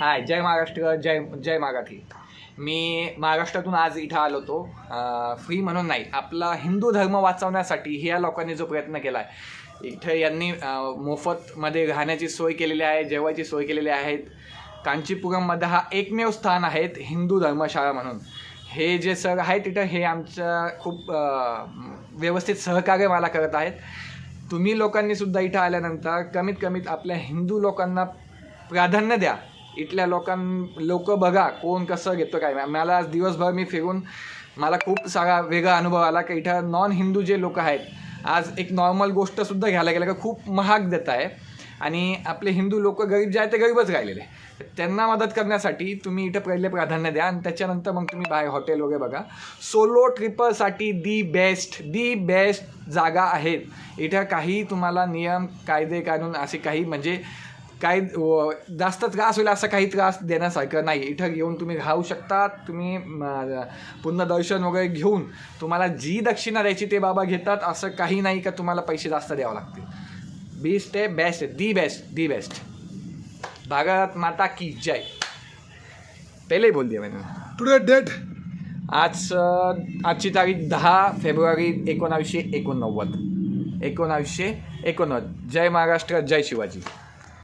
हाय, जय महाराष्ट्र, जय जय मराठी. मी महाराष्ट्रातून आज इथं आलो होतो फ्री म्हणून नाही, आपला हिंदू धर्म वाचवण्यासाठी ह्या लोकांनी जो प्रयत्न केला आहे. इथं यांनी मोफतमध्ये राहण्याची सोय केलेली आहे, जेवायची सोय केलेली आहेत. कांचीपुरममध्ये हा एकमेव स्थान आहे हिंदू धर्मशाळा म्हणून. हे जे सर आहेत तिथं हे आमच्या खूप व्यवस्थित सहकार्य मला करत आहेत. तुम्ही लोकांनीसुद्धा इथं आल्यानंतर कमीत कमीत आपल्या हिंदू लोकांना प्राधान्य द्या. इथल्या लोक बघा कोण कसं घेतो काय. मला आज दिवसभर मी फिरून मला खूप सारा वेगळा अनुभव आला की इथं नॉन हिंदू जे लोक आहेत आज एक नॉर्मल गोष्टसुद्धा घ्यायला गेलं का खूप महाग देत आहे. आणि आपले हिंदू लोक गरीब जे आहेत ते गरीबच राहिलेले. त्यांना मदत करण्यासाठी तुम्ही इथं पहिले प्राधान्य द्या आणि त्याच्यानंतर मग तुम्ही बाहेर हॉटेल वगैरे बघा. सोलो ट्रिपसाठी दी बेस्ट जागा आहेत. इथं काही तुम्हाला नियम कायदे कानून असे काही म्हणजे काय जास्त त्रास होईल असं काही त्रास देण्यासारखं नाही. इथं येऊन तुम्ही राहू शकता. तुम्ही पूर्ण दर्शन वगैरे घेऊन तुम्हाला जी दक्षिणा द्यायची ते बाबा घेतात. असं काही नाही का तुम्हाला पैसे जास्त द्यावं लागतील. Best the best. भारत माता की जय. पहिले बोल दिया मैंने. टुडे डेट आजची तारीख 10 फेब्रुवारी 1989. जय महाराष्ट्र, जय शिवाजी.